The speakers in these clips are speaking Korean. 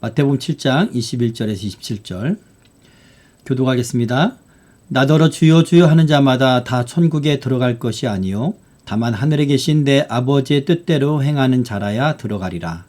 마태복음 7장 21절에서 27절 교독하겠습니다. 나더러 주여 주여 하는 자마다 다 천국에 들어갈 것이 아니요 다만 하늘에 계신 내 아버지의 뜻대로 행하는 자라야 들어가리라.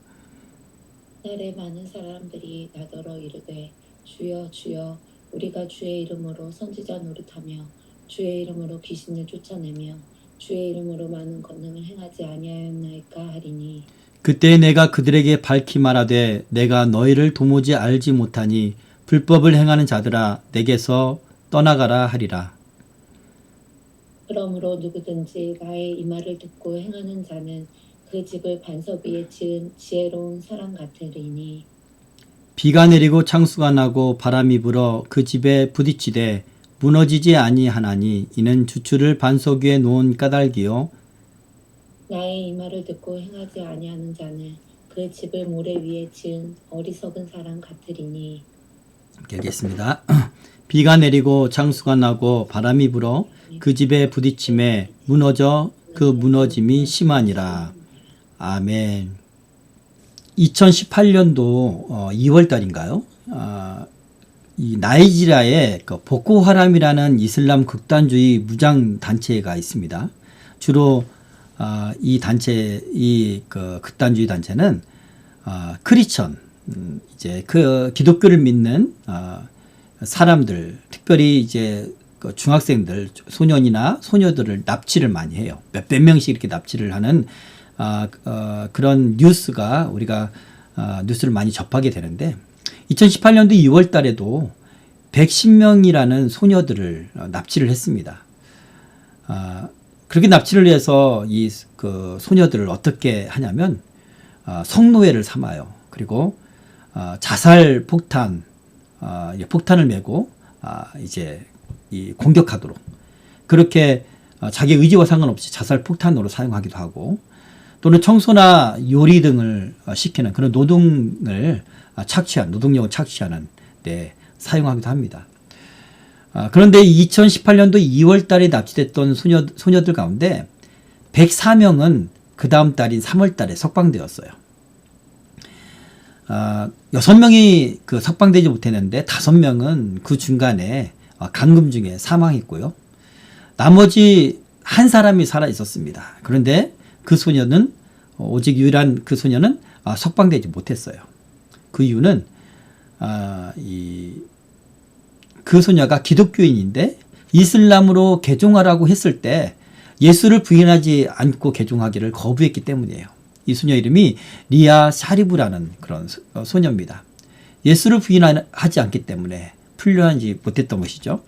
그날에 많은 사람들이 나더러 이르되 주여 주여 우리가 주의 이름으로 선지자 노릇하며 주의 이름으로 귀신을 쫓아내며 주의 이름으로 많은 권능을 행하지 아니하였나이까 하리니 그때 내가 그들에게 밝히 말하되 내가 너희를 도무지 알지 못하니 불법을 행하는 자들아 내게서 떠나가라 하리라. 그러므로 누구든지 나의 이 말을 듣고 행하는 자는 그 집을 반석 위에 지은 지혜로운 사람 같으리니 비가 내리고 창수가 나고 바람이 불어 그 집에 부딪히되 무너지지 아니하나니 이는 주추를 반석 위에 놓은 까닭이요 나의 이 말을 듣고 행하지 아니하는 자는 그 집을 모래 위에 지은 어리석은 사람 같으리니. 이렇게 하겠습니다. 비가 내리고 창수가 나고 바람이 불어 그 집에 부딪힘에 무너져 그 무너짐이 심하니라. 아멘. 2018년도 2월 달인가요? 이 나이지리아에 보코하람이라는 이슬람 극단주의 무장 단체가 있습니다. 주로 이 단체, 극단주의 단체는 크리스천, 이제 그 기독교를 믿는 사람들, 특별히 이제 중학생들, 소년이나 소녀들을 납치를 많이 해요. 몇백 명씩 이렇게 납치를 하는 그런 뉴스가 우리가 뉴스를 많이 접하게 되는데 2018년도 2월 달에도 110명이라는 소녀들을 납치를 했습니다. 그렇게 납치를 해서 이 소녀들을 어떻게 하냐면 성노예를 삼아요. 그리고 자살 폭탄, 폭탄을 메고 이제 이 공격하도록 그렇게 자기 의지와 상관없이 자살 폭탄으로 사용하기도 하고 또는 청소나 요리 등을 시키는 그런 노동력을 착취하는 데 사용하기도 합니다. 그런데 2018년도 2월 달에 납치됐던 소녀들 가운데 104명은 그 다음 달인 3월 달에 석방되었어요. 6명이 석방되지 못했는데 5명은 그 중간에 감금 중에 사망했고요. 나머지 한 사람이 살아 있었습니다. 그런데 그 소녀는 오직 유일한 그 소녀는 석방되지 못했어요. 그 이유는 그 소녀가 기독교인인데 이슬람으로 개종하라고 했을 때 예수를 부인하지 않고 개종하기를 거부했기 때문이에요. 이 소녀 이름이 리아 샤리브라는 그런 소녀입니다. 예수를 부인하지 않기 때문에 풀려나지 못했던 것이죠.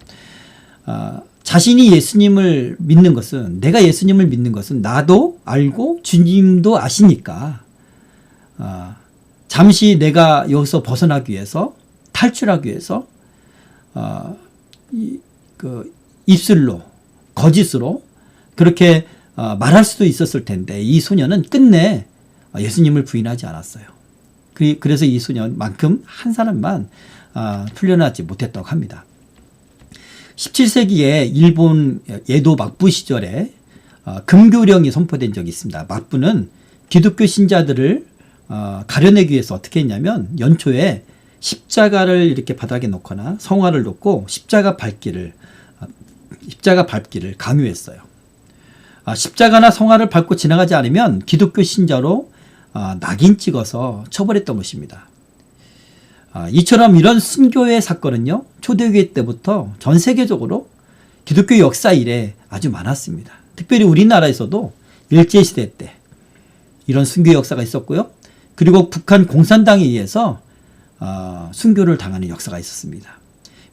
자신이 예수님을 믿는 것은 내가 예수님을 믿는 것은 나도 알고 주님도 아시니까 잠시 내가 여기서 벗어나기 위해서 탈출하기 위해서 입술로 거짓으로 그렇게 말할 수도 있었을 텐데 이 소녀는 끝내 예수님을 부인하지 않았어요. 그래서 이 소년만큼 한 사람만 풀려나지 못했다고 합니다. 17세기에 일본 에도 막부 시절에 금교령이 선포된 적이 있습니다. 막부는 기독교 신자들을 가려내기 위해서 어떻게 했냐면 연초에 십자가를 이렇게 바닥에 놓거나 성화를 놓고 십자가 밟기를 강요했어요. 십자가나 성화를 밟고 지나가지 않으면 기독교 신자로 낙인 찍어서 처벌했던 것입니다. 이처럼 이런 순교의 사건은요 초대교회 때부터 전 세계적으로 기독교 역사 이래 아주 많았습니다. 특별히 우리나라에서도 일제시대 때 이런 순교 역사가 있었고요. 그리고 북한 공산당에 의해서 순교를 당하는 역사가 있었습니다.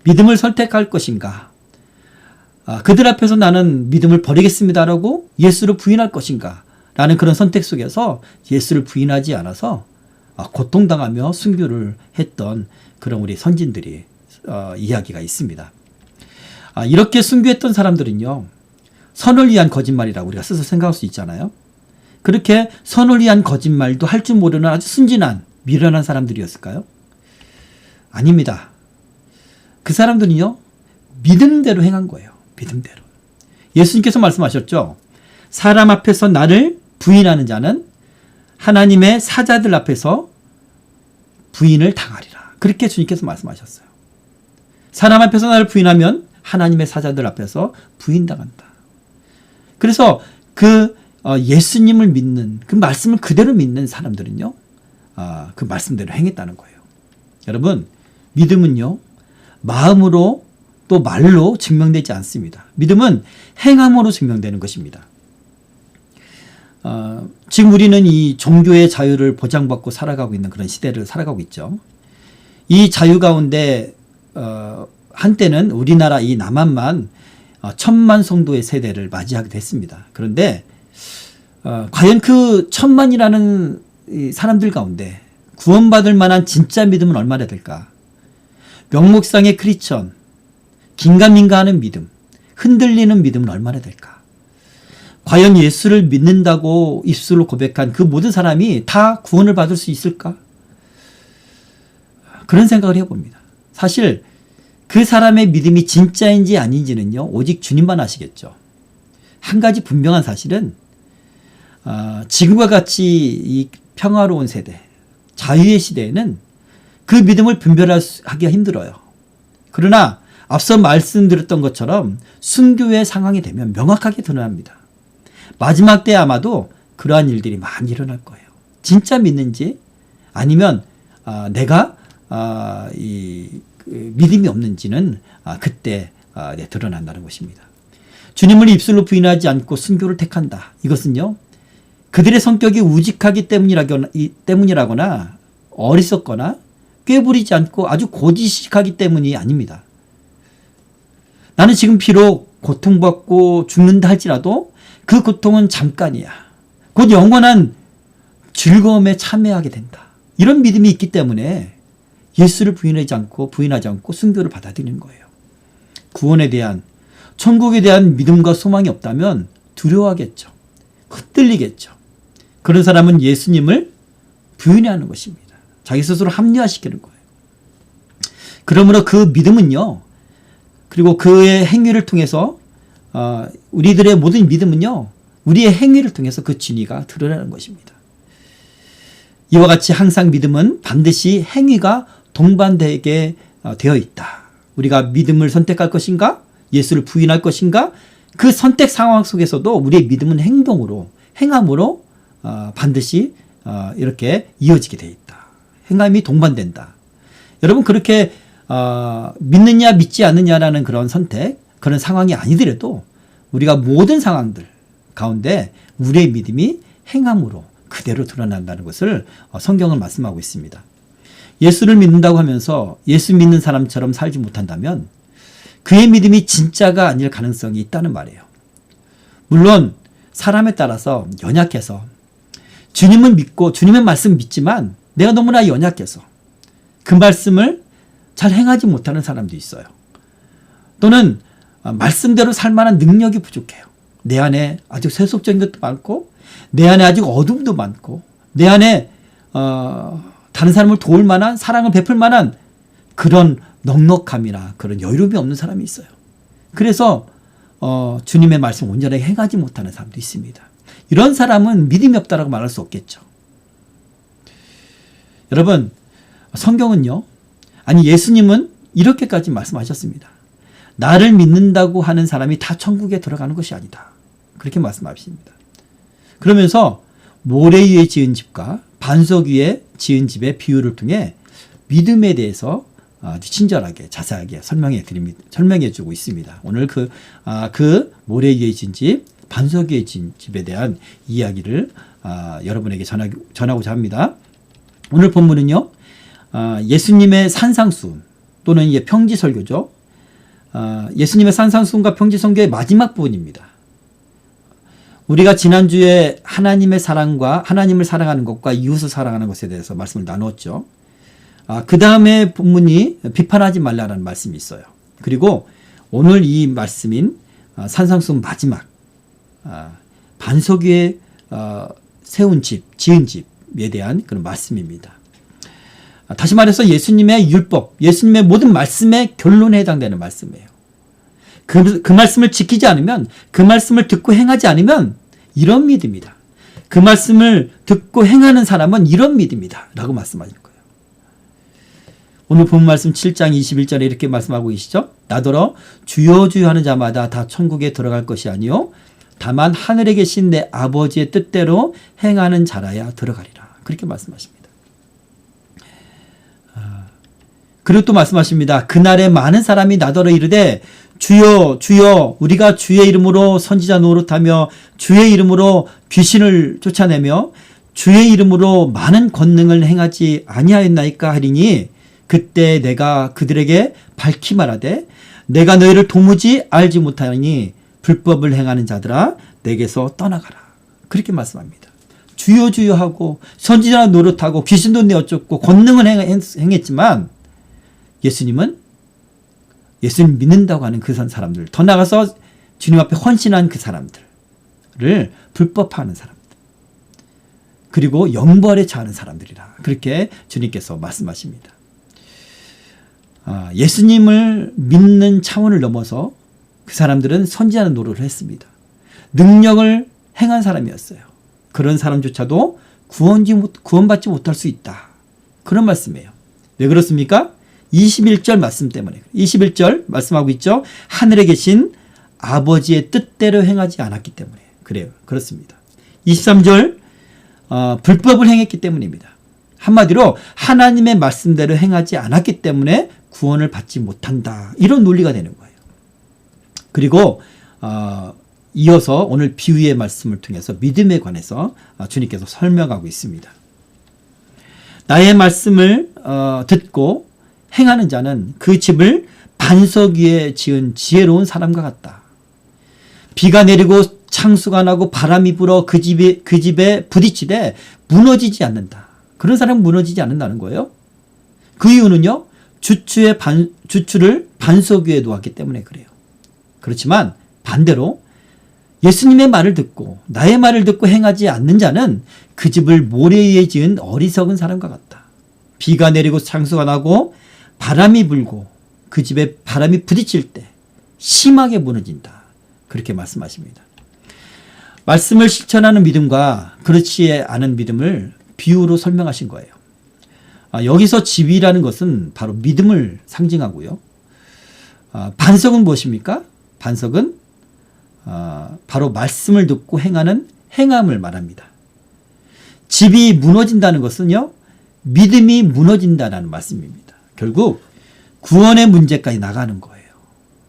믿음을 선택할 것인가? 그들 앞에서 나는 믿음을 버리겠습니다라고 예수를 부인할 것인가? 라는 그런 선택 속에서 예수를 부인하지 않아서 고통당하며 순교를 했던 그런 우리 선진들이 이야기가 있습니다. 이렇게 순교했던 사람들은요. 선을 위한 거짓말이라고 우리가 스스로 생각할 수 있잖아요. 그렇게 선을 위한 거짓말도 할 줄 모르는 아주 순진한 미련한 사람들이었을까요? 아닙니다. 그 사람들은요. 믿음대로 행한 거예요. 믿음대로. 예수님께서 말씀하셨죠. 사람 앞에서 나를 부인하는 자는 하나님의 사자들 앞에서 부인을 당하리라. 그렇게 주님께서 말씀하셨어요. 사람 앞에서 나를 부인하면 하나님의 사자들 앞에서 부인당한다. 그래서 그 예수님을 믿는, 그 말씀을 그대로 믿는 사람들은요, 그 말씀대로 행했다는 거예요. 여러분, 믿음은요, 마음으로 또 말로 증명되지 않습니다. 믿음은 행함으로 증명되는 것입니다. 지금 우리는 이 종교의 자유를 보장받고 살아가고 있는 그런 시대를 살아가고 있죠. 이 자유 가운데 한때는 우리나라 이 남한만 1000만 성도의 세대를 맞이하게 됐습니다. 그런데 과연 그 1000만이라는 이 사람들 가운데 구원받을 만한 진짜 믿음은 얼마나 될까? 명목상의 크리스천, 긴가민가하는 믿음, 흔들리는 믿음은 얼마나 될까? 과연 예수를 믿는다고 입술로 고백한 그 모든 사람이 다 구원을 받을 수 있을까? 그런 생각을 해봅니다. 사실 그 사람의 믿음이 진짜인지 아닌지는요, 오직 주님만 아시겠죠. 한 가지 분명한 사실은 지금과 같이 이 평화로운 세대, 자유의 시대에는 그 믿음을 분별하기가 힘들어요. 그러나 앞서 말씀드렸던 것처럼 순교의 상황이 되면 명확하게 드러납니다. 마지막 때 아마도 그러한 일들이 많이 일어날 거예요. 진짜 믿는지 아니면 내가 믿음이 없는지는 그때 드러난다는 것입니다. 주님을 입술로 부인하지 않고 순교를 택한다. 이것은요, 그들의 성격이 우직하기 때문이라거나 어리석거나 꾀부리지 않고 아주 고지식하기 때문이 아닙니다. 나는 지금 비록 고통받고 죽는다 할지라도 그 고통은 잠깐이야. 곧 영원한 즐거움에 참여하게 된다. 이런 믿음이 있기 때문에 예수를 부인하지 않고 순교를 받아들이는 거예요. 구원에 대한, 천국에 대한 믿음과 소망이 없다면 두려워하겠죠. 흔들리겠죠. 그런 사람은 예수님을 부인하는 것입니다. 자기 스스로 합리화시키는 거예요. 그러므로 그 믿음은요, 그리고 그의 행위를 통해서 우리들의 모든 믿음은요, 우리의 행위를 통해서 그 진리가 드러나는 것입니다. 이와 같이 항상 믿음은 반드시 행위가 동반되게 되어 있다. 우리가 믿음을 선택할 것인가? 예수를 부인할 것인가? 그 선택 상황 속에서도 우리의 믿음은 행함으로 반드시 이렇게 이어지게 되어 있다. 행함이 동반된다. 여러분, 그렇게 믿느냐 믿지 않느냐라는 그런 선택, 그런 상황이 아니더라도 우리가 모든 상황들 가운데 우리의 믿음이 행함으로 그대로 드러난다는 것을 성경은 말씀하고 있습니다. 예수를 믿는다고 하면서 예수 믿는 사람처럼 살지 못한다면 그의 믿음이 진짜가 아닐 가능성이 있다는 말이에요. 물론 사람에 따라서 연약해서 주님을 믿고 주님의 말씀 믿지만 내가 너무나 연약해서 그 말씀을 잘 행하지 못하는 사람도 있어요. 또는 말씀대로 살 만한 능력이 부족해요. 내 안에 아직 세속적인 것도 많고 내 안에 아직 어둠도 많고 내 안에 다른 사람을 도울 만한, 사랑을 베풀 만한 그런 넉넉함이나 그런 여유로움이 없는 사람이 있어요. 그래서 주님의 말씀 온전하게 행하지 못하는 사람도 있습니다. 이런 사람은 믿음이 없다라고 말할 수 없겠죠. 여러분, 성경은요, 아니 예수님은 이렇게까지 말씀하셨습니다. 나를 믿는다고 하는 사람이 다 천국에 들어가는 것이 아니다. 그렇게 말씀하십니다. 그러면서 모래 위에 지은 집과 반석 위에 지은 집의 비유를 통해 믿음에 대해서 아주 친절하게 자세하게 설명해 주고 있습니다. 오늘 그 모래 위에 지은 집, 반석 위에 지은 집에 대한 이야기를 여러분에게 전하고자 합니다. 오늘 본문은요, 예수님의 산상수훈 또는 평지설교죠. 예수님의 산상수훈과 평지선교의 마지막 부분입니다. 우리가 지난주에 하나님의 사랑과 하나님을 사랑하는 것과 이웃을 사랑하는 것에 대해서 말씀을 나누었죠. 그 다음에 본문이 비판하지 말라라는 말씀이 있어요. 그리고 오늘 이 말씀인 산상수훈 마지막 반석 위에 세운 집, 지은 집에 대한 그런 말씀입니다. 다시 말해서 예수님의 율법, 예수님의 모든 말씀의 결론에 해당되는 말씀이에요. 그 말씀을 지키지 않으면, 그 말씀을 듣고 행하지 않으면 이런 믿음이다. 그 말씀을 듣고 행하는 사람은 이런 믿음이다 라고 말씀하시는 거예요. 오늘 본 말씀 7장 21절에 이렇게 말씀하고 계시죠. 나더러 주여 주여 하는 자마다 다 천국에 들어갈 것이 아니요 다만 하늘에 계신 내 아버지의 뜻대로 행하는 자라야 들어가리라. 그렇게 말씀하십니다. 그리고 또 말씀하십니다. 그날에 많은 사람이 나더러 이르되 주여 주여 우리가 주의 이름으로 선지자 노릇하며 주의 이름으로 귀신을 쫓아내며 주의 이름으로 많은 권능을 행하지 아니하였나이까 하리니 그때 내가 그들에게 밝히 말하되 내가 너희를 도무지 알지 못하니 불법을 행하는 자들아 내게서 떠나가라. 그렇게 말씀합니다. 주여 주여 하고 선지자 노릇하고 귀신도 내어쫓고 권능을 행했지만 예수님 믿는다고 하는 그 사람들, 더 나아가서 주님 앞에 헌신한 그 사람들을 불법화하는 사람들, 그리고 영벌에 처하는 사람들이라. 그렇게 주님께서 말씀하십니다. 예수님을 믿는 차원을 넘어서 그 사람들은 선지자는 노릇을 했습니다. 능력을 행한 사람이었어요. 그런 사람조차도 구원받지 못할 수 있다. 그런 말씀이에요. 왜 그렇습니까? 21절 말씀 때문에. 21절 말씀하고 있죠. 하늘에 계신 아버지의 뜻대로 행하지 않았기 때문에. 그래요. 그렇습니다. 23절 불법을 행했기 때문입니다. 한마디로 하나님의 말씀대로 행하지 않았기 때문에 구원을 받지 못한다. 이런 논리가 되는 거예요. 그리고 이어서 오늘 비유의 말씀을 통해서 믿음에 관해서 주님께서 설명하고 있습니다. 나의 말씀을 듣고 행하는 자는 그 집을 반석 위에 지은 지혜로운 사람과 같다. 비가 내리고 창수가 나고 바람이 불어 그 집에 부딪히되 무너지지 않는다. 그런 사람은 무너지지 않는다는 거예요. 그 이유는요. 주추를 반석 위에 놓았기 때문에 그래요. 그렇지만 반대로 예수님의 말을 듣고 나의 말을 듣고 행하지 않는 자는 그 집을 모래 위에 지은 어리석은 사람과 같다. 비가 내리고 창수가 나고 바람이 불고 그 집에 바람이 부딪힐 때 심하게 무너진다. 그렇게 말씀하십니다. 말씀을 실천하는 믿음과 그렇지 않은 믿음을 비유로 설명하신 거예요. 여기서 집이라는 것은 바로 믿음을 상징하고요. 반석은 무엇입니까? 반석은 바로 말씀을 듣고 행하는 행함을 말합니다. 집이 무너진다는 것은요. 믿음이 무너진다는 말씀입니다. 결국 구원의 문제까지 나가는 거예요.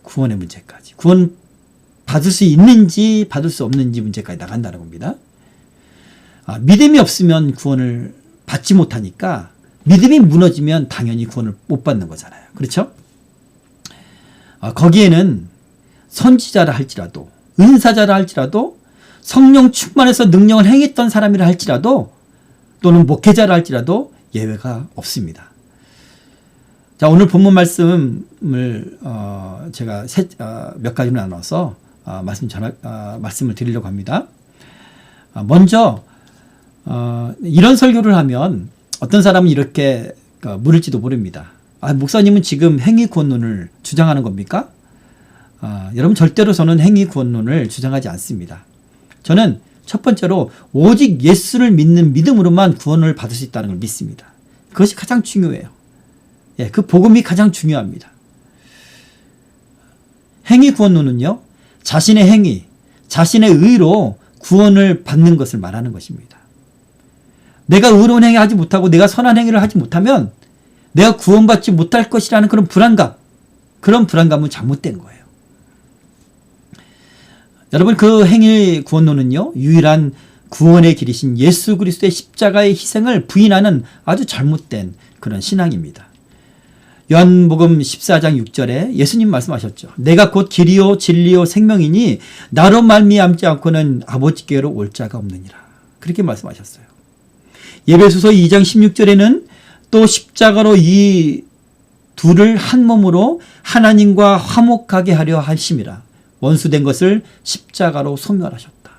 구원의 문제까지. 구원 받을 수 있는지 받을 수 없는지 문제까지 나간다는 겁니다. 믿음이 없으면 구원을 받지 못하니까 믿음이 무너지면 당연히 구원을 못 받는 거잖아요. 그렇죠? 거기에는 선지자라 할지라도 은사자라 할지라도 성령 충만해서 능력을 행했던 사람이라 할지라도 또는 목회자라 할지라도 예외가 없습니다. 자, 오늘 본문 말씀을 제가 몇 가지로 나눠서 말씀을 드리려고 합니다. 먼저 이런 설교를 하면 어떤 사람은 이렇게 물을지도 모릅니다. 목사님은 지금 행위구원론을 주장하는 겁니까? 여러분 절대로 저는 행위구원론을 주장하지 않습니다. 저는 첫 번째로 오직 예수를 믿는 믿음으로만 구원을 받을 수 있다는 걸 믿습니다. 그것이 가장 중요해요. 예, 그 복음이 가장 중요합니다. 행위구원론은요. 자신의 행위, 자신의 의로 구원을 받는 것을 말하는 것입니다. 내가 의로운 행위 하지 못하고 내가 선한 행위를 하지 못하면 내가 구원받지 못할 것이라는 그런 불안감은 잘못된 거예요. 여러분 그 행위 구원론은요. 유일한 구원의 길이신 예수 그리스도의 십자가의 희생을 부인하는 아주 잘못된 그런 신앙입니다. 요한복음 14장 6절에 예수님 말씀하셨죠. 내가 곧 길이요 진리요 생명이니 나로 말미암지 않고는 아버지께로 올 자가 없느니라. 그렇게 말씀하셨어요. 에베소서 2장 16절에는 또 십자가로 이 둘을 한 몸으로 하나님과 화목하게 하려 하심이라. 원수된 것을 십자가로 소멸하셨다.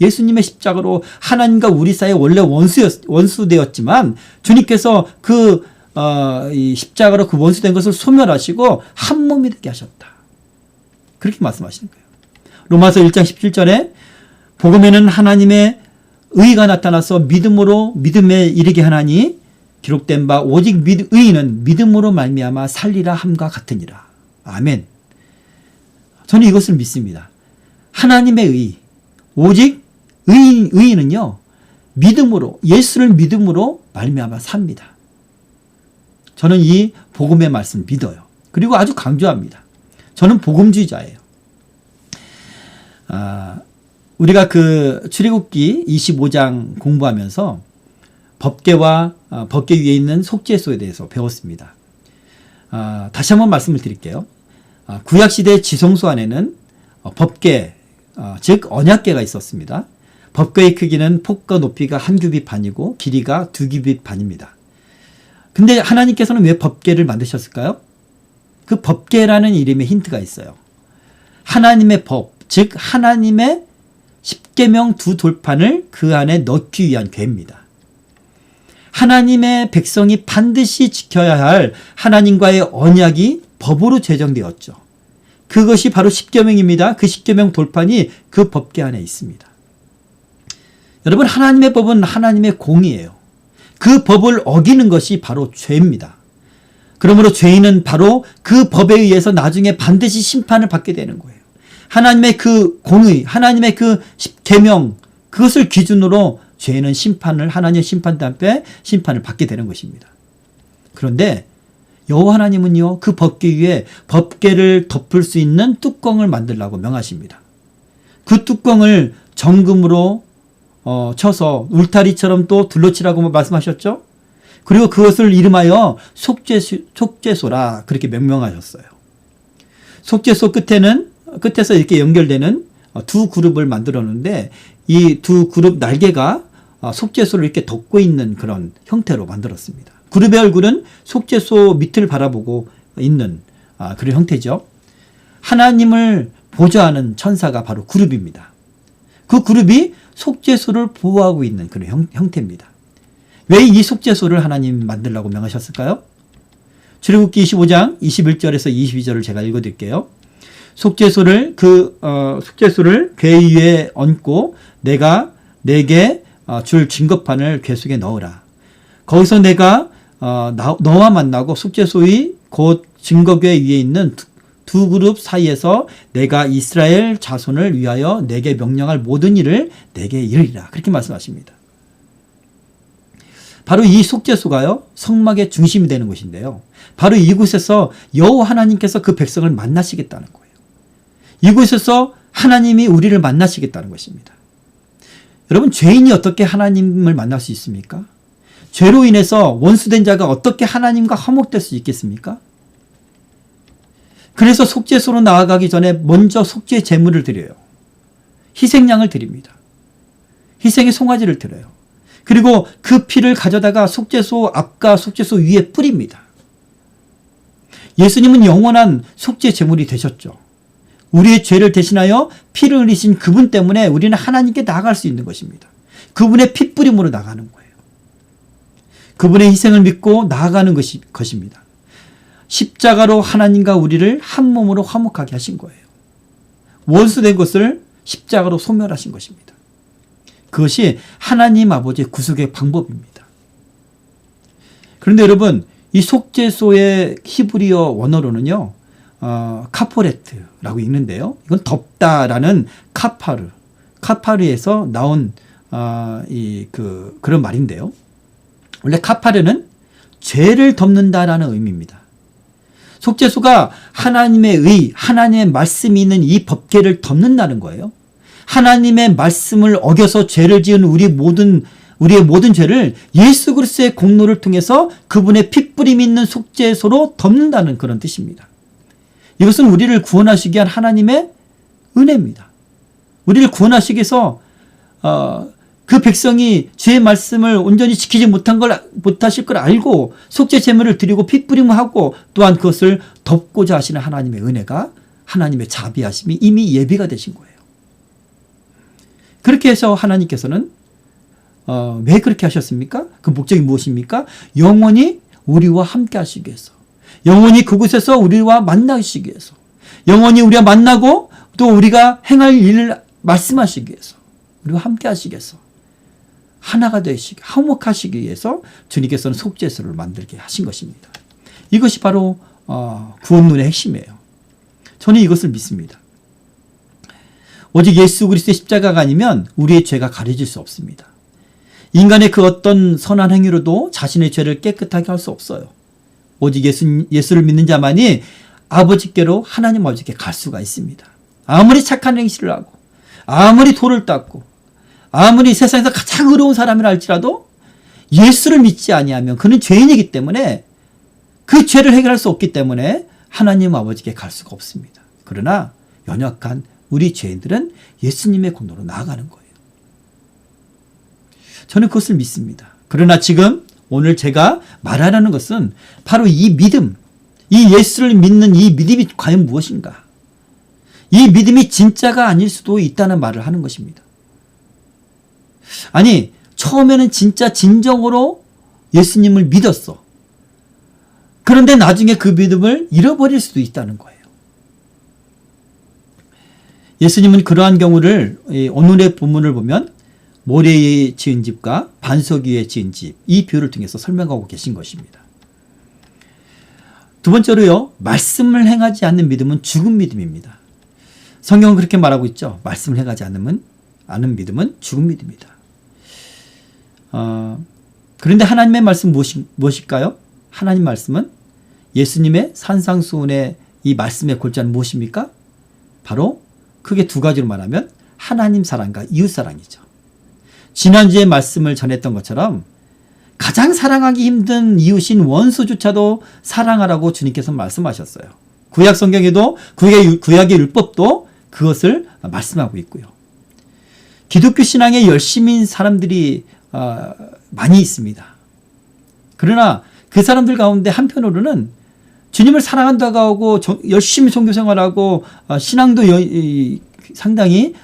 예수님의 십자가로 하나님과 우리 사이에 원래 원수되었지만 주님께서 이 십자가로 그 원수된 것을 소멸하시고 한 몸이 되게 하셨다. 그렇게 말씀하시는 거예요. 로마서 1장 17절에 복음에는 하나님의 의가 나타나서 믿음에 이르게 하나니 기록된 바 오직 의인은 믿음으로 말미암아 살리라 함과 같으니라. 아멘. 저는 이것을 믿습니다. 하나님의 의, 오직 의인은요, 믿음으로, 예수를 믿음으로 말미암아 삽니다. 저는 이 복음의 말씀을 믿어요. 그리고 아주 강조합니다. 저는 복음주의자예요. 우리가 그 출애굽기 25장 공부하면서 법궤와 법궤 위에 있는 속죄소에 대해서 배웠습니다. 다시 한번 말씀을 드릴게요. 구약시대 지성소 안에는 법궤, 즉 언약궤가 있었습니다. 법궤의 크기는 폭과 높이가 1규빗 반이고 길이가 2규빗 반입니다. 근데 하나님께서는 왜 법궤를 만드셨을까요? 그 법궤라는 이름에 힌트가 있어요. 하나님의 법, 즉 하나님의 십계명 두 돌판을 그 안에 넣기 위한 궤입니다. 하나님의 백성이 반드시 지켜야 할 하나님과의 언약이 법으로 제정되었죠. 그것이 바로 십계명입니다. 그 십계명 돌판이 그 법궤 안에 있습니다. 여러분, 하나님의 법은 하나님의 공의예요. 그 법을 어기는 것이 바로 죄입니다. 그러므로 죄인은 바로 그 법에 의해서 나중에 반드시 심판을 받게 되는 거예요. 하나님의 그 공의, 하나님의 그 계명, 그것을 기준으로 죄인은 하나님의 심판대 앞에 심판을 받게 되는 것입니다. 그런데 여호와 하나님은요, 그 법궤 위에 법궤를 덮을 수 있는 뚜껑을 만들라고 명하십니다. 그 뚜껑을 정금으로 쳐서 울타리처럼 또 둘러치라고 말씀하셨죠. 그리고 그것을 이름하여 속죄소라 그렇게 명명하셨어요. 속죄소 끝에서 이렇게 연결되는 두 그룹을 만들었는데 이 두 그룹 날개가 속죄소를 이렇게 덮고 있는 그런 형태로 만들었습니다. 그룹의 얼굴은 속죄소 밑을 바라보고 있는 그런 형태죠. 하나님을 보좌하는 천사가 바로 그룹입니다. 그 그룹이 속죄소를 보호하고 있는 그런 형태입니다. 왜 이 속죄소를 하나님 만들라고 명하셨을까요? 출애굽기 25장 21절에서 22절을 제가 읽어드릴게요. 속죄소를 궤 위에 얹고 내가 내게 줄 증거판을 궤 속에 넣으라. 거기서 내가 너와 만나고 속죄소의 곧 증거궤 위에 있는 두 그룹 사이에서 내가 이스라엘 자손을 위하여 내게 명령할 모든 일을 내게 이르리라. 그렇게 말씀하십니다. 바로 이 속죄소가요, 성막의 중심이 되는 것인데요. 바로 이곳에서 여호와 하나님께서 그 백성을 만나시겠다는 거예요. 이곳에서 하나님이 우리를 만나시겠다는 것입니다. 여러분, 죄인이 어떻게 하나님을 만날 수 있습니까? 죄로 인해서 원수된 자가 어떻게 하나님과 화목될 수 있겠습니까? 그래서 속죄소로 나아가기 전에 먼저 속죄 제물을 드려요. 희생양을 드립니다. 희생의 송아지를 드려요. 그리고 그 피를 가져다가 속죄소 앞과 속죄소 위에 뿌립니다. 예수님은 영원한 속죄 제물이 되셨죠. 우리의 죄를 대신하여 피를 흘리신 그분 때문에 우리는 하나님께 나아갈 수 있는 것입니다. 그분의 피 뿌림으로 나가는 거예요. 그분의 희생을 믿고 나아가는 것입니다. 십자가로 하나님과 우리를 한 몸으로 화목하게 하신 거예요. 원수된 것을 십자가로 소멸하신 것입니다. 그것이 하나님 아버지의 구속의 방법입니다. 그런데 여러분, 이 속죄소의 히브리어 원어로는요, 카포레트라고 읽는데요. 이건 덮다라는 카파르에서 나온 그런 말인데요. 원래 카파르는 죄를 덮는다라는 의미입니다. 속죄소가 하나님의 하나님의 말씀이 있는 이 법궤를 덮는다는 거예요. 하나님의 말씀을 어겨서 죄를 지은 우리의 모든 죄를 예수 그리스도의 공로를 통해서 그분의 핏뿌림이 있는 속죄소로 덮는다는 그런 뜻입니다. 이것은 우리를 구원하시기 위한 하나님의 은혜입니다. 우리를 구원하시기 위해서 그 백성이 죄의 말씀을 온전히 지키지 못하실 걸 알고 속죄 제물을 드리고 핏뿌림을 하고 또한 그것을 덮고자 하시는 하나님의 은혜가, 하나님의 자비하심이 이미 예비가 되신 거예요. 그렇게 해서 하나님께서는 왜 그렇게 하셨습니까? 그 목적이 무엇입니까? 영원히 우리와 함께 하시기 위해서, 영원히 그곳에서 우리와 만나시기 위해서, 영원히 우리와 만나고 또 우리가 행할 일을 말씀하시기 위해서, 우리와 함께 하시기 위해서 하나가 되시기, 화목하시기 위해서 주님께서는 속죄소를 만들게 하신 것입니다. 이것이 바로 구원론의 핵심이에요. 저는 이것을 믿습니다. 오직 예수 그리스도의 십자가가 아니면 우리의 죄가 가려질 수 없습니다. 인간의 그 어떤 선한 행위로도 자신의 죄를 깨끗하게 할 수 없어요. 오직 예수를 믿는 자만이 아버지께로, 하나님 아버지께 갈 수가 있습니다. 아무리 착한 행실을 하고, 아무리 돌을 닦고, 아무리 세상에서 가장 의로운 사람이라 할지라도 예수를 믿지 아니하면 그는 죄인이기 때문에, 그 죄를 해결할 수 없기 때문에 하나님 아버지께 갈 수가 없습니다. 그러나 연약한 우리 죄인들은 예수님의 공로로 나아가는 거예요. 저는 그것을 믿습니다. 그러나 지금 오늘 제가 말하려는 것은 바로 이 믿음, 이 예수를 믿는 이 믿음이 과연 무엇인가? 이 믿음이 진짜가 아닐 수도 있다는 말을 하는 것입니다. 아니, 처음에는 진짜 진정으로 예수님을 믿었어. 그런데 나중에 그 믿음을 잃어버릴 수도 있다는 거예요. 예수님은 그러한 경우를 오늘의 본문을 보면 모래에 지은 집과 반석 위에 지은 집, 이 비유를 통해서 설명하고 계신 것입니다. 두 번째로요, 말씀을 행하지 않는 믿음은 죽은 믿음입니다. 성경은 그렇게 말하고 있죠. 말씀을 행하지 않는 믿음은 죽은 믿음이다. 그런데 하나님의 말씀 무엇일까요? 하나님 말씀은 예수님의 산상수훈의 이 말씀의 골자는 무엇입니까? 바로 크게 두 가지로 말하면 하나님 사랑과 이웃 사랑이죠. 지난주에 말씀을 전했던 것처럼 가장 사랑하기 힘든 이웃인 원수조차도 사랑하라고 주님께서 말씀하셨어요. 구약 성경에도 구약의 율법도 그것을 말씀하고 있고요. 기독교 신앙에 열심인 사람들이 많이 있습니다. 그러나 그 사람들 가운데 한편으로는 주님을 사랑한다고 하고 열심히 종교 생활하고 신앙도 상당히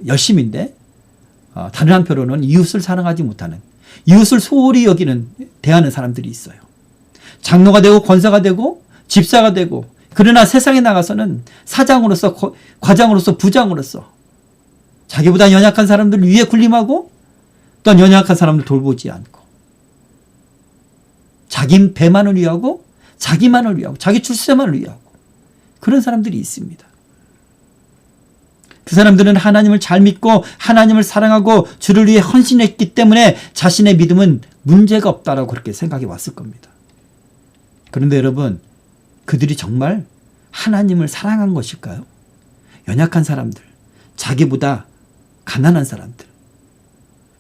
열심인데 다른 한편으로는 이웃을 사랑하지 못하는, 이웃을 소홀히 여기는, 대하는 사람들이 있어요. 장로가 되고 권사가 되고 집사가 되고, 그러나 세상에 나가서는 사장으로서, 과장으로서, 부장으로서 자기보다 연약한 사람들 위에 군림하고 또한 연약한 사람들 돌보지 않고 자기 배만을 위하고 자기만을 위하고 자기 출세만을 위하고 그런 사람들이 있습니다. 그 사람들은 하나님을 잘 믿고 하나님을 사랑하고 주를 위해 헌신했기 때문에 자신의 믿음은 문제가 없다라고 그렇게 생각해 왔을 겁니다. 그런데 여러분, 그들이 정말 하나님을 사랑한 것일까요? 연약한 사람들, 자기보다 가난한 사람들,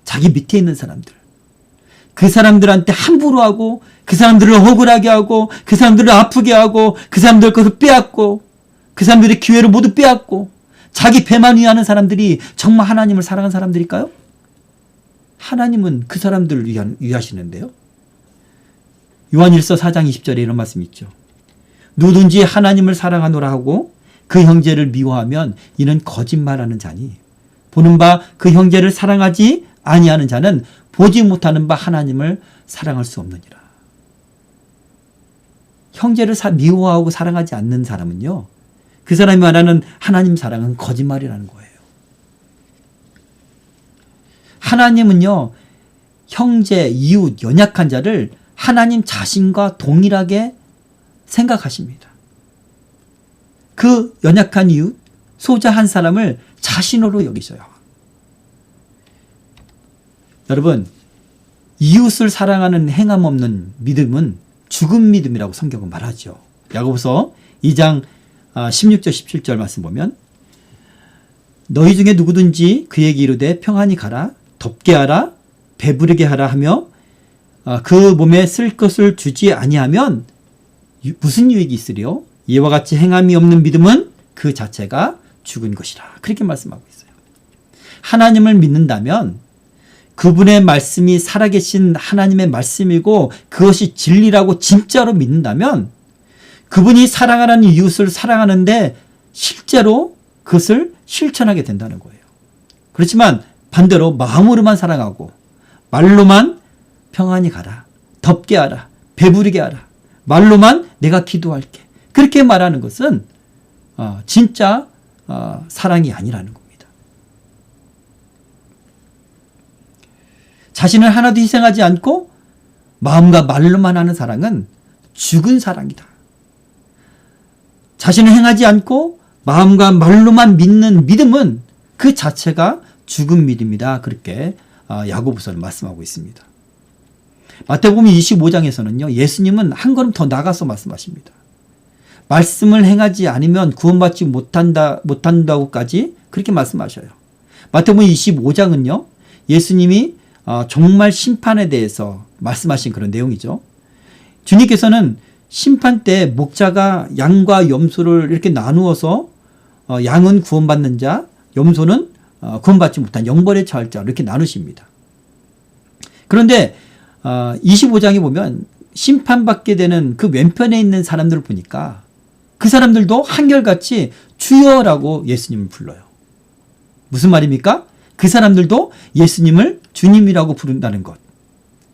자기 밑에 있는 사람들, 그 사람들한테 함부로 하고, 그 사람들을 억울하게 하고, 그 사람들을 아프게 하고, 그 사람들 것을 빼앗고, 그 사람들의 기회를 모두 빼앗고, 자기 배만 위하는 사람들이 정말 하나님을 사랑한 사람들일까요? 하나님은 그 사람들을 위하시는데요. 요한일서 4장 20절에 이런 말씀이 있죠. 누구든지 하나님을 사랑하노라 하고 그 형제를 미워하면 이는 거짓말하는 자니, 보는 바 그 형제를 사랑하지 아니하는 자는 보지 못하는 바 하나님을 사랑할 수 없느니라. 형제를 미워하고 사랑하지 않는 사람은요, 그 사람이 말하는 하나님 사랑은 거짓말이라는 거예요. 하나님은요, 형제, 이웃, 연약한 자를 하나님 자신과 동일하게 생각하십니다. 그 연약한 이웃, 소자 한 사람을 자신으로 여기셔요. 여러분, 이웃을 사랑하는 행함 없는 믿음은 죽은 믿음이라고 성경은 말하죠. 야고보서 2장 16절 17절 말씀 보면, 너희 중에 누구든지 그에게 이르되 평안히 가라, 덥게 하라, 배부르게 하라 하며 그 몸에 쓸 것을 주지 아니하면 무슨 유익이 있으리요? 이와 같이 행함이 없는 믿음은 그 자체가 죽은 것이라. 그렇게 말씀하고 있어요. 하나님을 믿는다면 그분의 말씀이 살아계신 하나님의 말씀이고 그것이 진리라고 진짜로 믿는다면 그분이 사랑하라는 이웃을 사랑하는데 실제로 그것을 실천하게 된다는 거예요. 그렇지만 반대로 마음으로만 사랑하고 말로만 평안히 가라, 덥게 하라, 배부르게 하라, 말로만 내가 기도할게, 그렇게 말하는 것은 진짜 사랑이 아니라는 겁니다. 자신을 하나도 희생하지 않고 마음과 말로만 하는 사랑은 죽은 사랑이다. 자신을 행하지 않고 마음과 말로만 믿는 믿음은 그 자체가 죽은 믿음이다. 그렇게 야고보서는 말씀하고 있습니다. 마태복음 25장에서는요. 예수님은 한 걸음 더 나가서 말씀하십니다. 말씀을 행하지 않으면 구원받지 못한다고까지 그렇게 말씀하셔요. 마태복음 25장은요. 예수님이 정말 심판에 대해서 말씀하신 그런 내용이죠. 주님께서는 심판 때 목자가 양과 염소를 이렇게 나누어서 양은 구원받는 자, 염소는 구원받지 못한 영벌에 처할 자 이렇게 나누십니다. 그런데 25장에 보면 심판받게 되는 그 왼편에 있는 사람들을 보니까 그 사람들도 한결같이 주여라고 예수님을 불러요. 무슨 말입니까? 그 사람들도 예수님을 주님이라고 부른다는 것.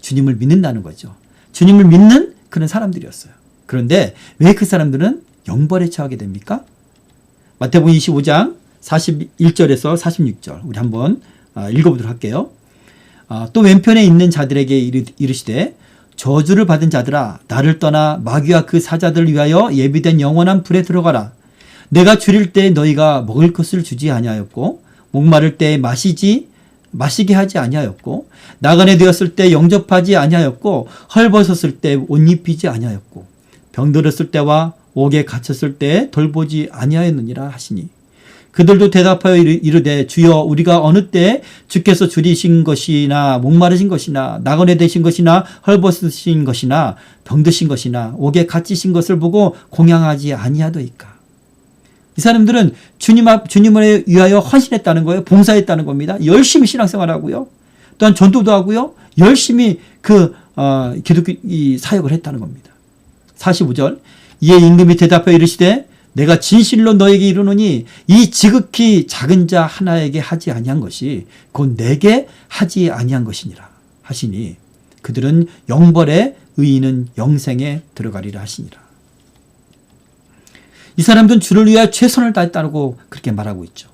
주님을 믿는다는 거죠. 주님을 믿는 그런 사람들이었어요. 그런데 왜 그 사람들은 영벌에 처하게 됩니까? 마태복음 25장 41절에서 46절 우리 한번 읽어보도록 할게요. 또 왼편에 있는 자들에게 이르시되 저주를 받은 자들아 나를 떠나 마귀와 그 사자들을 위하여 예비된 영원한 불에 들어가라. 내가 줄일 때 너희가 먹을 것을 주지 아니하였고 목마를 때 마시게 하지 아니하였고 나그네 되었을 때 영접하지 아니하였고 헐벗었을 때 옷 입히지 아니하였고 병들었을 때와 옥에 갇혔을 때 돌보지 아니하였느니라 하시니 그들도 대답하여 이르되 주여 우리가 어느 때 주께서 줄이신 것이나 목마르신 것이나 나그네 되신 것이나 헐벗으신 것이나 병드신 것이나 옥에 갇히신 것을 보고 공양하지 아니하도이까. 이 사람들은 주님을 위하여 헌신했다는 거예요. 봉사했다는 겁니다. 열심히 신앙생활하고요. 또한 전도도 하고요. 열심히 기독교 사역을 했다는 겁니다. 45절 이에 임금이 대답하여 이르시되 내가 진실로 너에게 이르노니 이 지극히 작은 자 하나에게 하지 아니한 것이 곧 내게 하지 아니한 것이니라 하시니 그들은 영벌에 의인은 영생에 들어가리라 하시니라. 이 사람들은 주를 위하여 최선을 다했다고 그렇게 말하고 있죠.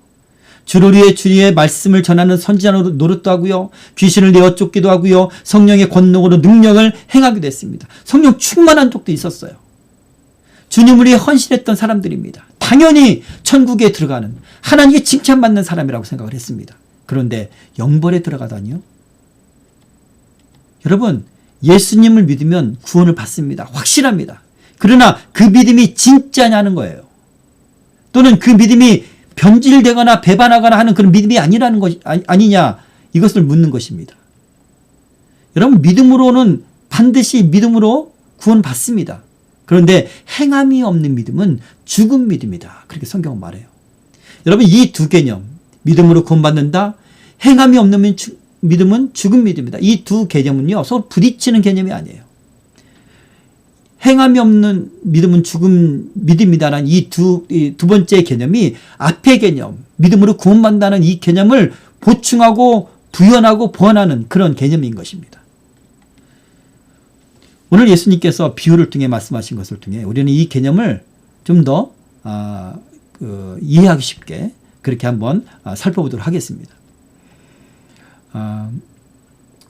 주를 위해 주의 말씀을 전하는 선지자 노릇도 하고요. 귀신을 내어 쫓기도 하고요. 성령의 권능으로 능력을 행하기도 했습니다. 성령 충만한 적도 있었어요. 주님을 위해 헌신했던 사람들입니다. 당연히 천국에 들어가는 하나님께 칭찬받는 사람이라고 생각을 했습니다. 그런데 영벌에 들어가다니요. 여러분 예수님을 믿으면 구원을 받습니다. 확실합니다. 그러나 그 믿음이 진짜냐는 거예요. 또는 그 믿음이 변질되거나 배반하거나 하는 그런 믿음이 아니라는 것 아니냐 이것을 묻는 것입니다. 여러분 믿음으로는 반드시 믿음으로 구원받습니다. 그런데 행함이 없는 믿음은 죽은 믿음이다. 그렇게 성경은 말해요. 여러분 이 두 개념 믿음으로 구원받는다. 행함이 없는 믿음은 죽은 믿음이다. 이 두 개념은요 서로 부딪히는 개념이 아니에요. 행함이 없는 믿음은 죽은 믿음이다라는 이 두 번째 개념이 앞의 개념 믿음으로 구원받는다는 이 개념을 보충하고 부연하고 보완하는 그런 개념인 것입니다. 오늘 예수님께서 비유를 통해 말씀하신 것을 통해 우리는 이 개념을 좀 더 이해하기 쉽게 그렇게 한번 살펴보도록 하겠습니다.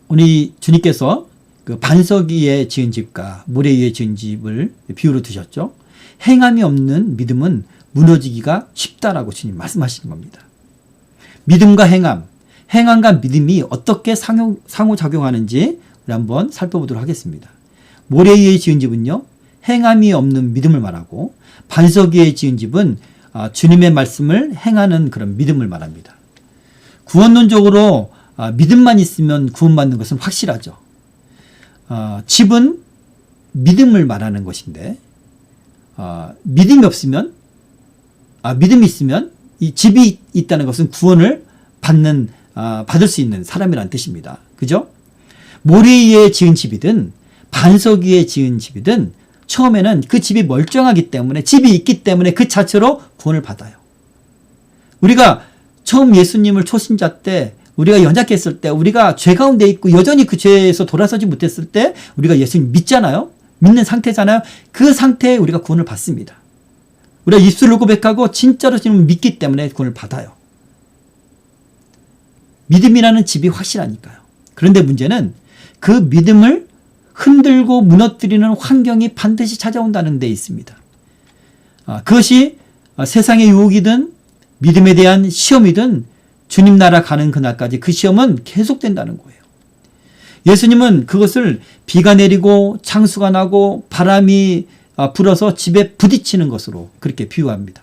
우리 주님께서 그 반석 위에 지은 집과 모래 위에 지은 집을 비유로 드셨죠. 행함이 없는 믿음은 무너지기가 쉽다라고 주님 말씀하시는 겁니다. 믿음과 행함과 믿음이 어떻게 상호작용하는지 우리 한번 살펴보도록 하겠습니다. 모래 위에 지은 집은요 행함이 없는 믿음을 말하고 반석 위에 지은 집은 주님의 말씀을 행하는 그런 믿음을 말합니다. 구원론적으로 믿음만 있으면 구원받는 것은 확실하죠. 집은 믿음을 말하는 것인데 믿음이 있으면 이 집이 있다는 것은 구원을 받을 수 있는 사람이라는 뜻입니다. 그죠? 모래 위에 지은 집이든 반석 위에 지은 집이든 처음에는 그 집이 멀쩡하기 때문에 집이 있기 때문에 그 자체로 구원을 받아요. 우리가 처음 예수님을 초신자 때 우리가 연약했을 때 우리가 죄 가운데 있고 여전히 그 죄에서 돌아서지 못했을 때 우리가 예수님 믿잖아요. 믿는 상태잖아요. 그 상태에 우리가 구원을 받습니다. 우리가 입술로 고백하고 진짜로 주님을 믿기 때문에 구원을 받아요. 믿음이라는 집이 확실하니까요. 그런데 문제는 그 믿음을 흔들고 무너뜨리는 환경이 반드시 찾아온다는 데 있습니다. 그것이 세상의 유혹이든 믿음에 대한 시험이든 주님 나라 가는 그날까지 그 시험은 계속된다는 거예요. 예수님은 그것을 비가 내리고 창수가 나고 바람이 불어서 집에 부딪히는 것으로 그렇게 비유합니다.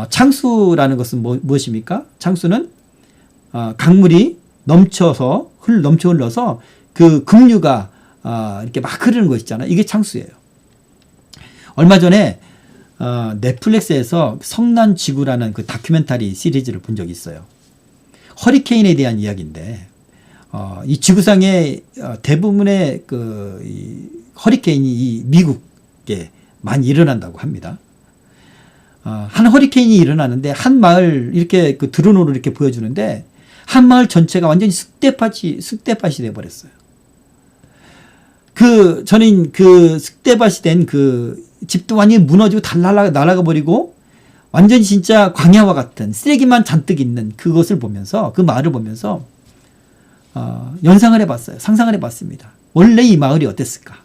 창수라는 것은 무엇입니까? 창수는 강물이 넘쳐 흘러서 그 급류가 이렇게 막 흐르는 거 있잖아요. 이게 창수예요. 얼마 전에 넷플릭스에서 성난지구라는 그 다큐멘터리 시리즈를 본 적이 있어요. 허리케인에 대한 이야기인데 이 지구상의 대부분의 이 허리케인이 이 미국에 많이 일어난다고 합니다. 한 허리케인이 일어나는데 한 마을 이렇게 그 드론으로 이렇게 보여주는데 한 마을 전체가 완전히 쑥대밭이 돼버렸어요. 저는 그 쑥대밭이 된 그 집도 완전히 무너지고 다 날아가 버리고 완전히 진짜 광야와 같은 쓰레기만 잔뜩 있는 그것을 보면서 그 마을을 보면서 연상을 해봤어요. 상상을 해봤습니다. 원래 이 마을이 어땠을까?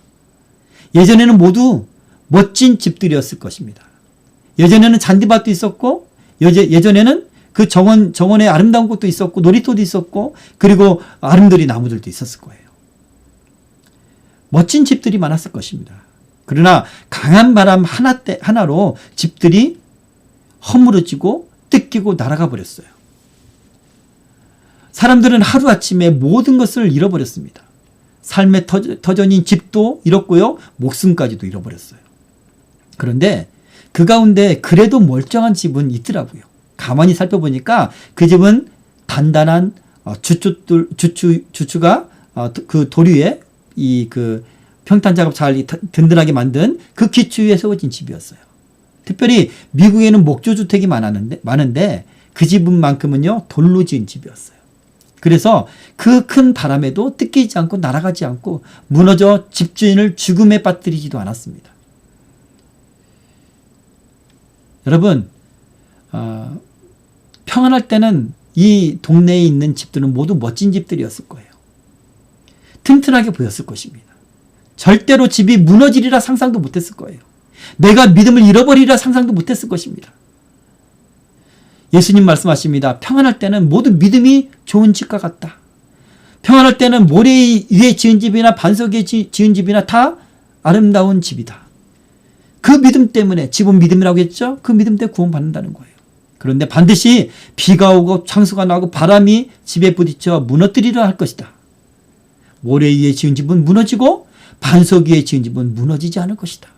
예전에는 모두 멋진 집들이었을 것입니다. 예전에는 잔디밭도 있었고 예전에는 그 정원에 아름다운 곳도 있었고 놀이터도 있었고 그리고 아름드리 나무들도 있었을 거예요. 멋진 집들이 많았을 것입니다. 그러나 강한 바람 하나로 집들이 허물어지고 뜯기고 날아가 버렸어요. 사람들은 하루아침에 모든 것을 잃어버렸습니다. 삶의 터전인 집도 잃었고요. 목숨까지도 잃어버렸어요. 그런데 그 가운데 그래도 멀쩡한 집은 있더라고요. 가만히 살펴보니까 그 집은 단단한 주추가 그 도리에 그 평탄 작업 잘 든든하게 만든 그 기초 위에 세워진 집이었어요. 특별히 미국에는 목조주택이 많은데 그 집은만큼은요 돌로 지은 집이었어요. 그래서 그 큰 바람에도 뜯기지 않고 날아가지 않고 무너져 집주인을 죽음에 빠뜨리지도 않았습니다. 여러분 평안할 때는 이 동네에 있는 집들은 모두 멋진 집들이었을 거예요. 튼튼하게 보였을 것입니다. 절대로 집이 무너지리라 상상도 못했을 거예요. 내가 믿음을 잃어버리리라 상상도 못했을 것입니다. 예수님 말씀하십니다. 평안할 때는 모두 믿음이 좋은 집과 같다. 평안할 때는 모래 위에 지은 집이나 반석 위에 지은 집이나 다 아름다운 집이다. 그 믿음 때문에, 집은 믿음이라고 했죠? 그 믿음 때문에 구원받는다는 거예요. 그런데 반드시 비가 오고 창수가 나고 바람이 집에 부딪혀 무너뜨리려 할 것이다. 모래 위에 지은 집은 무너지고 반석 위에 지은 집은 무너지지 않을 것이다.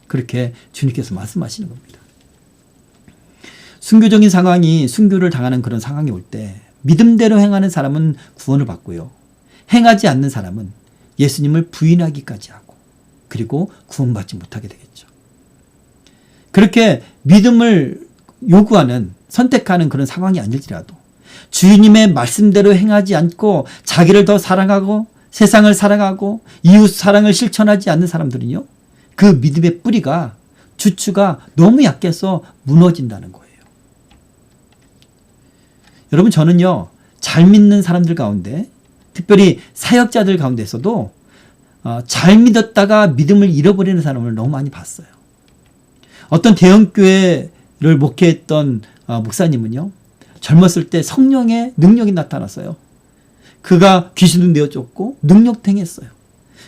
그렇게 주님께서 말씀하시는 겁니다. 순교적인 상황이 순교를 당하는 그런 상황이 올 때 믿음대로 행하는 사람은 구원을 받고요. 행하지 않는 사람은 예수님을 부인하기까지 하고 그리고 구원받지 못하게 되겠죠. 그렇게 믿음을 요구하는 선택하는 그런 상황이 아닐지라도 주님의 말씀대로 행하지 않고 자기를 더 사랑하고 세상을 사랑하고 이웃 사랑을 실천하지 않는 사람들은요. 그 믿음의 뿌리가 주추가 너무 약해서 무너진다는 거예요. 여러분 저는요. 잘 믿는 사람들 가운데 특별히 사역자들 가운데서도 잘 믿었다가 믿음을 잃어버리는 사람을 너무 많이 봤어요. 어떤 대형교회를 목회했던 목사님은요. 젊었을 때 성령의 능력이 나타났어요. 그가 귀신도 내어줬고 능력도 행했어요.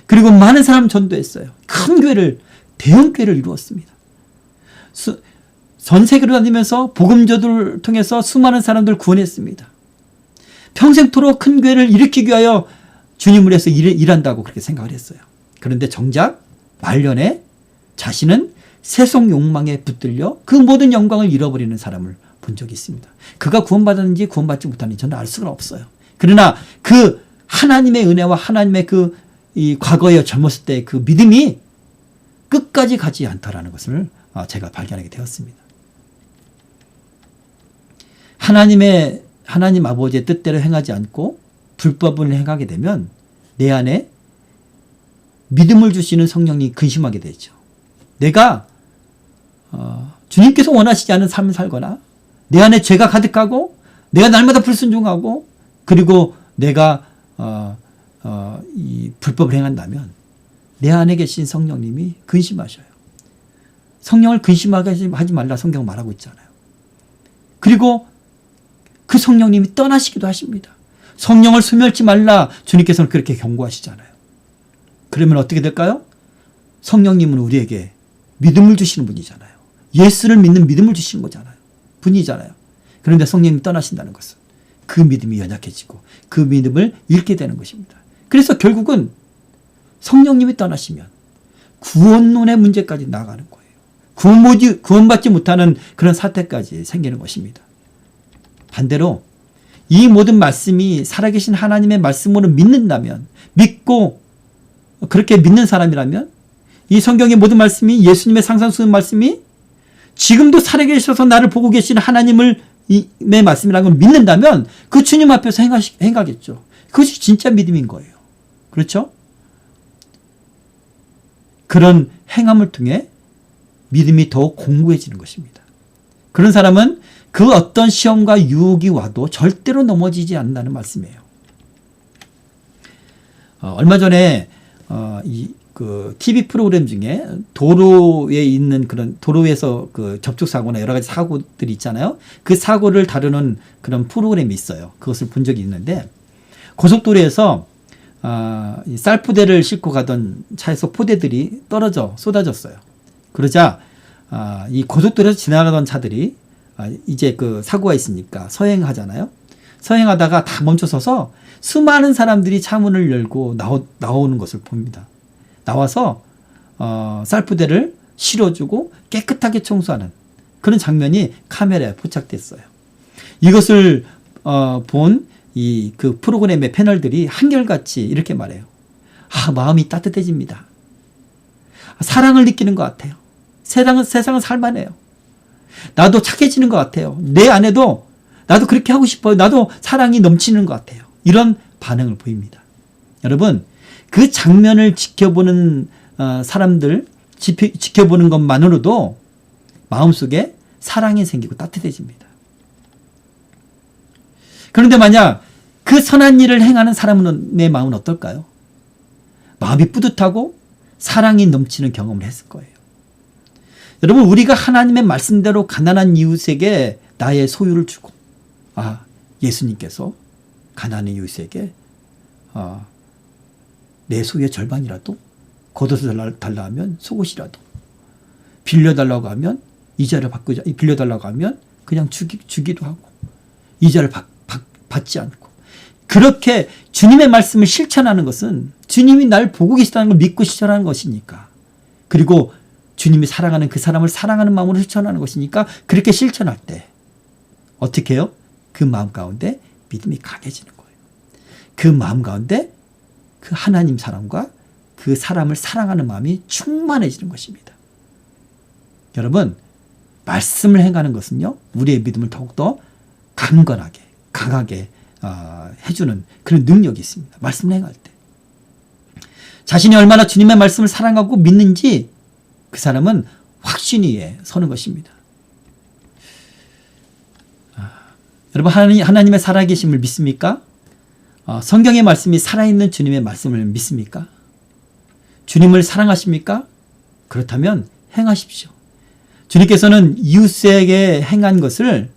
그리고 많은 사람 전도했어요. 큰 교회를 대형교회를 이루었습니다. 전 세계로 다니면서 복음전도를 통해서 수많은 사람들을 구원했습니다. 평생토록 큰 교회를 일으키기 위하여 주님을 위해서 일한다고 그렇게 생각을 했어요. 그런데 정작 말년에 자신은 세속 욕망에 붙들려 그 모든 영광을 잃어버리는 사람을 본 적이 있습니다. 그가 구원받았는지 구원받지 못하는지 저는 알 수가 없어요. 그러나 그 하나님의 은혜와 하나님의 이 과거에 젊었을 때 그 믿음이 끝까지 가지 않더라는 것을 제가 발견하게 되었습니다. 하나님 아버지의 뜻대로 행하지 않고 불법을 행하게 되면 내 안에 믿음을 주시는 성령이 근심하게 되죠. 내가 주님께서 원하시지 않은 삶을 살거나 내 안에 죄가 가득하고 내가 날마다 불순종하고 그리고 내가 이 불법을 행한다면 내 안에 계신 성령님이 근심하셔요. 성령을 근심하지 말라 성경 말하고 있잖아요. 그리고 그 성령님이 떠나시기도 하십니다. 성령을 소멸치 말라 주님께서는 그렇게 경고하시잖아요. 그러면 어떻게 될까요? 성령님은 우리에게 믿음을 주시는 분이잖아요. 예수를 믿는 믿음을 주시는 거잖아요. 분이잖아요. 그런데 성령님이 떠나신다는 것은 그 믿음이 연약해지고 그 믿음을 잃게 되는 것입니다. 그래서 결국은 성령님이 떠나시면 구원론의 문제까지 나아가는 거예요. 구원받지 못하는 그런 사태까지 생기는 것입니다. 반대로 이 모든 말씀이 살아계신 하나님의 말씀으로 믿는다면, 믿고 그렇게 믿는 사람이라면 이 성경의 모든 말씀이, 예수님의 상상수는 말씀이 지금도 살아계셔서 나를 보고 계신 하나님의 말씀이라는 걸 믿는다면 그 주님 앞에서 행하겠죠. 그것이 진짜 믿음인 거예요. 그렇죠? 그런 행함을 통해 믿음이 더욱 공고해지는 것입니다. 그런 사람은 그 어떤 시험과 유혹이 와도 절대로 넘어지지 않는다는 말씀이에요. 얼마 전에 그 TV 프로그램 중에 도로에 있는 그런 도로에서 그 접촉 사고나 여러 가지 사고들이 있잖아요. 그 사고를 다루는 그런 프로그램이 있어요. 그것을 본 적이 있는데, 고속도로에서 이 쌀포대를 싣고 가던 차에서 포대들이 떨어져 쏟아졌어요. 그러자 이 고속도로에서 지나가던 차들이 이제 그 사고가 있으니까 서행하잖아요. 서행하다가 다 멈춰서서 수많은 사람들이 차문을 열고 나오는 것을 봅니다. 나와서 쌀포대를 실어주고 깨끗하게 청소하는 그런 장면이 카메라에 포착됐어요. 이것을 본 그 프로그램의 패널들이 한결같이 이렇게 말해요. 마음이 따뜻해집니다. 사랑을 느끼는 것 같아요. 세상은 살만해요. 나도 착해지는 것 같아요. 내 안에도 나도 그렇게 하고 싶어요. 나도 사랑이 넘치는 것 같아요. 이런 반응을 보입니다. 여러분, 그 장면을 지켜보는 사람들, 지켜보는 것만으로도 마음속에 사랑이 생기고 따뜻해집니다. 그런데 만약 그 선한 일을 행하는 사람의 마음은 어떨까요? 마음이 뿌듯하고 사랑이 넘치는 경험을 했을 거예요. 여러분, 우리가 하나님의 말씀대로 가난한 이웃에게 나의 소유를 주고, 예수님께서 가난한 이웃에게 내 소유의 절반이라도 걷어서 달라 하면 속옷이라도, 빌려달라고 하면 이자를 빌려달라고 하면 그냥 주기도 하고, 이자를 받지 않고, 그렇게 주님의 말씀을 실천하는 것은 주님이 날 보고 계시다는 걸 믿고 실천하는 것이니까, 그리고 주님이 사랑하는 그 사람을 사랑하는 마음으로 실천하는 것이니까, 그렇게 실천할 때 어떻게 해요? 그 마음 가운데 믿음이 강해지는 거예요. 그 마음 가운데 그 하나님 사랑과 그 사람을 사랑하는 마음이 충만해지는 것입니다. 여러분, 말씀을 행하는 것은요, 우리의 믿음을 더욱더 강건하게, 강하게 해주는 그런 능력이 있습니다. 말씀을 행할 때. 자신이 얼마나 주님의 말씀을 사랑하고 믿는지 그 사람은 확신위에 서는 것입니다. 여러분, 하나님의 살아계심을 믿습니까? 성경의 말씀이 살아있는 주님의 말씀을 믿습니까? 주님을 사랑하십니까? 그렇다면 행하십시오. 주님께서는 이웃에게 행한 것을,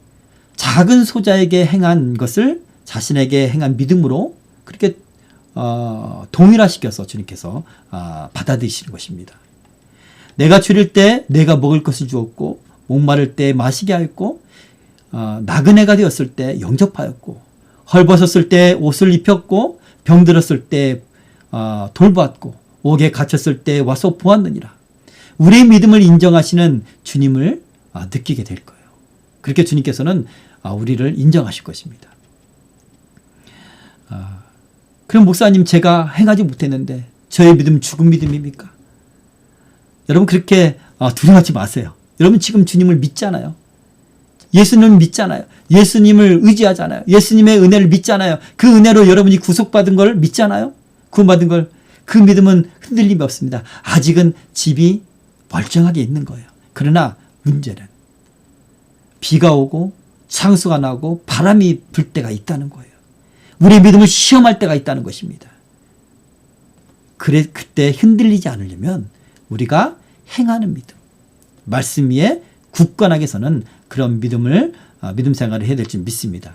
작은 소자에게 행한 것을 자신에게 행한 믿음으로 그렇게 동일화시켜서 주님께서 받아들이시는 것입니다. 내가 줄일 때 내가 먹을 것을 주었고, 목마를 때 마시게 하였고, 나그네가 되었을 때 영접하였고, 헐벗었을 때 옷을 입혔고, 병들었을 때 돌보았고, 옥에 갇혔을 때 와서 보았느니라. 우리의 믿음을 인정하시는 주님을 느끼게 될 거예요. 그렇게 주님께서는 우리를 인정하실 것입니다. 그럼 목사님, 제가 행하지 못했는데 저의 믿음 죽은 믿음입니까? 여러분, 그렇게 두려워하지 마세요. 여러분, 지금 주님을 믿잖아요. 예수님을 믿잖아요. 예수님을 의지하잖아요. 예수님의 은혜를 믿잖아요. 그 은혜로 여러분이 구속받은 걸 믿잖아요. 구원받은 걸. 그 믿음은 흔들림이 없습니다. 아직은 집이 멀쩡하게 있는 거예요. 그러나 문제는 비가 오고 창수가 나고 바람이 불 때가 있다는 거예요. 우리의 믿음을 시험할 때가 있다는 것입니다. 그때 흔들리지 않으려면 우리가 행하는 믿음, 말씀 위에 굳건하게 서는 그런 믿음 생활을 해야 될 줄 믿습니다.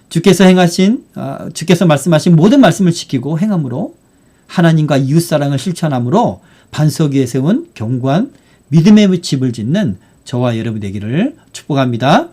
주께서 말씀하신 모든 말씀을 지키고 행함으로 하나님과 이웃사랑을 실천함으로 반석 위에 세운 견고한 믿음의 집을 짓는 저와 여러분 되기를 축복합니다.